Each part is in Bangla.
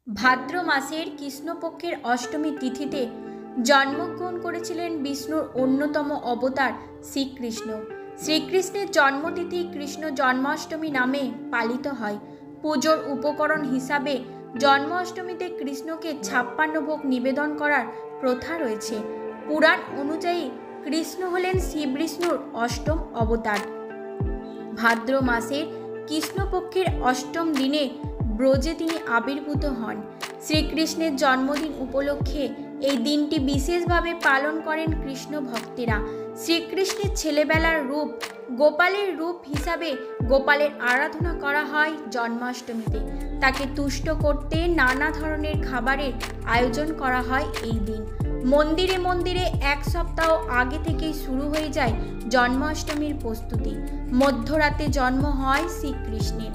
ভাদ্র মাসের কৃষ্ণপক্ষের অষ্টমী তিথিতে জন্মগ্রহণ করেছিলেন বিষ্ণুর অন্যতম অবতার শ্রীকৃষ্ণ। শ্রীকৃষ্ণের জন্মতিথি কৃষ্ণ জন্মাষ্টমী নামে পালিত হয়। পুজোর উপকরণ হিসাবে জন্মাষ্টমীতে কৃষ্ণকে 56 ভোগ নিবেদন করার প্রথা রয়েছে। পুরাণ অনুযায়ী কৃষ্ণ হলেন শ্রীবিষ্ণুর অষ্টম অবতার। ভাদ্র মাসের কৃষ্ণপক্ষের অষ্টম দিনে ব্রজে তিনি আবির্ভূত হন। শ্রীকৃষ্ণের জন্মদিন উপলক্ষে এই দিনটি বিশেষভাবে পালন করেন কৃষ্ণ ভক্তেরা। শ্রীকৃষ্ণের ছেলেবেলার রূপ গোপালের রূপ হিসাবে গোপালের আরাধনা করা হয় জন্মাষ্টমীতে। তাকে তুষ্ট করতে নানা ধরনের খাবারের আয়োজন করা হয় এই দিন। মন্দিরে মন্দিরে এক সপ্তাহ আগে থেকেই শুরু হয়ে যায় জন্মাষ্টমীর প্রস্তুতি। মধ্যরাতে জন্ম হয় শ্রীকৃষ্ণের।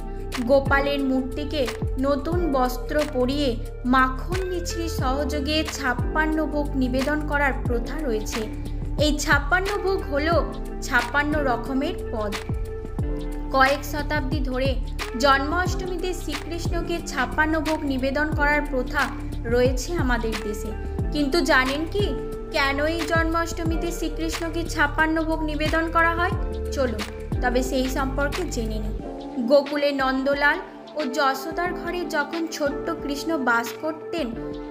গোপালের মূর্তিকে নতুন বস্ত্র পরিয়ে মাখন মিছরি সহযোগে 56 ভোগ নিবেদন করার প্রথা রয়েছে। এই 56 ভোগ হলো 56 রকমের পদ। কয়েক শতাব্দী ধরে জন্মাষ্টমীতে শ্রীকৃষ্ণকে 56 ভোগ নিবেদন করার প্রথা রয়েছে আমাদের দেশে। কিন্তু জানেন কি কেন এই জন্মাষ্টমীতে শ্রীকৃষ্ণকে 56 ভোগ নিবেদন করা হয়? চলুন তবে সেই সম্পর্কে জেনে নিই। গোকুলে নন্দলাল ও যশোদার ঘরে যখন ছোট্ট কৃষ্ণ বাস করতেন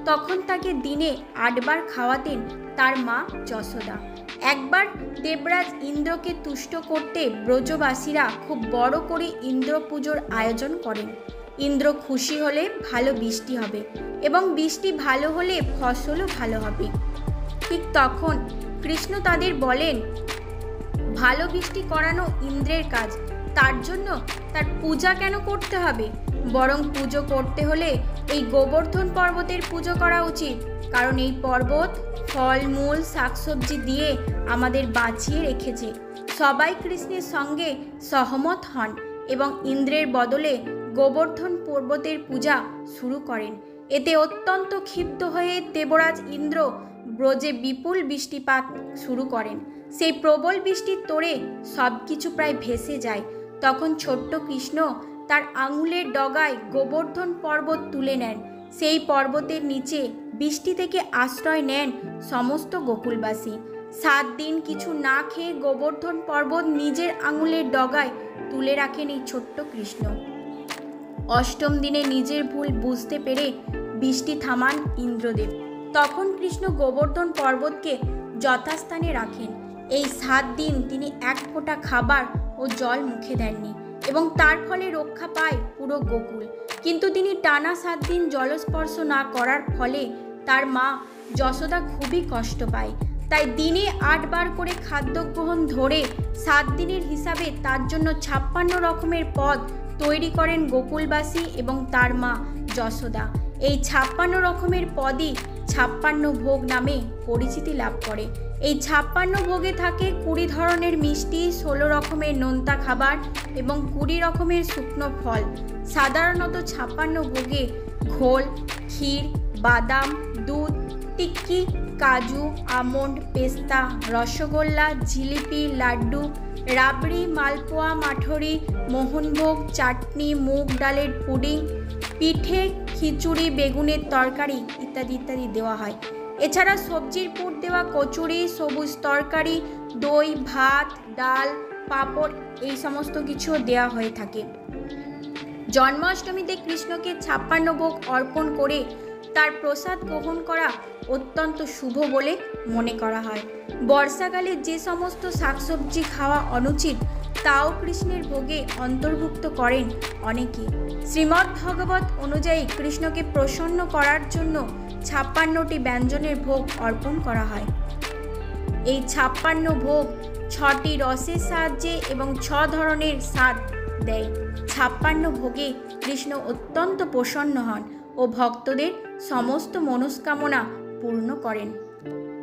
তখন তাকে দিনে 8 বার খাওয়াতেন তার মা যশোদা। একবার দেবরাজ ইন্দ্রকে তুষ্ট করতে ব্রজবাসীরা খুব বড় করে ইন্দ্র পুজোর আয়োজন করেন। ইন্দ্র খুশি হলে ভালো বৃষ্টি হবে এবং বৃষ্টি ভালো হলে ফসলও ভালো হবে। ঠিক তখন কৃষ্ণ তাদের বলেন, ভালো বৃষ্টি করানো ইন্দ্রের কাজ, তার জন্য তার পূজা কেন করতে হবে? বরং পুজো করতে হলে এই গোবর্ধন পর্বতের পুজো করা উচিত, কারণ এই পর্বত ফলমূল শাকসবজি দিয়ে আমাদের বাঁচিয়ে রেখেছে। সবাই কৃষ্ণের সঙ্গে সহমত হন এবং ইন্দ্রের বদলে গোবর্ধন পর্বতের পূজা শুরু করেন। এতে অত্যন্ত ক্ষিপ্ত হয়ে দেবরাজ ইন্দ্র ব্রজে বিপুল বৃষ্টিপাত শুরু করেন। সেই প্রবল বৃষ্টির তোড়ে সব কিছু প্রায় ভেসে যায়। তখন ছোট্ট কৃষ্ণ তার আঙুলের ডগায় গোবর্ধন পর্বত তুলে নেন। সেই পর্বতের নিচে বৃষ্টি থেকে আশ্রয় নেন সমস্ত গোকুলবাসী। 7 দিন কিছু না খেয়ে গোবর্ধন পর্বত নিজের আঙুলের ডগায় তুলে রাখেন এই ছোট্ট কৃষ্ণ। অষ্টম দিনে নিজের ভুল বুঝতে পেরে বৃষ্টি থামান ইন্দ্রদেব। তখন কৃষ্ণ গোবর্ধন পর্বতকে যথাস্থানে রাখেন। এই 7 দিন তিনি এক ফোঁটা খাবার ও জল মুখে দেননি এবং তার ফলে রক্ষা পায় পুরো গোকুল। কিন্তু তিনি টানা 7 দিন জলস্পর্শ না করার ফলে তার মা যশোদা খুবই কষ্ট পায়। তাই দিনে 8 বার করে খাদ্য গ্রহণ ধরে 7 দিনের হিসাবে তার জন্য 56 রকমের পদ তৈরি করেন গোকুলবাসী এবং তার মা যশোদা। এই 56 রকমের পদই 56 ভোগ নামে পরিচিতি লাভ করে। এই 56 ভোগে থাকে 20 ধরনের মিষ্টি, 16 রকমের নোনতা খাবার এবং 20 রকমের শুকনো ফল। সাধারণত 56 ভোগে ঘোল, ক্ষীর, বাদাম, দুধ, টিক্কি, কাজু, আমন্ড, পেস্তা, রসগোল্লা, জিলিপি, লাড্ডু, রাবড়ি, মালপোয়া, মাঠরি, মোহনভোগ, চাটনি, মুগ ডালের পুডিং, পিঠে, খিচুড়ি, বেগুনের তরকারি ইত্যাদি ইত্যাদি দেওয়া হয়। এছাড়া সবজির পুর দেওয়া কচুরি, সবুজ তরকারি, দই, ভাত, ডাল, পাঁপড় এই সমস্ত কিছুও দেওয়া হয়ে থাকে। জন্মাষ্টমীতে কৃষ্ণকে 56 ভোগ অর্পণ করে তার প্রসাদ গ্রহণ করা অত্যন্ত শুভ বলে মনে করা হয়। বর্ষাকালে যে সমস্ত শাকসবজি খাওয়া অনুচিত তাও কৃষ্ণের ভোগে অন্তর্ভুক্ত করেন অনেকে। শ্রীমদ্ ভাগবত অনুযায়ী কৃষ্ণকে প্রসন্ন করার জন্য 56টি ব্যঞ্জনের ভোগ অর্পণ করা হয়। এই 56 ভোগ 6টি রসের সাহায্যে এবং 6 ধরনের স্বাদ দেয়। 56 ভোগে কৃষ্ণ অত্যন্ত প্রসন্ন হন ও ভক্তদের সমস্ত মনস্কামনা পূর্ণ করেন।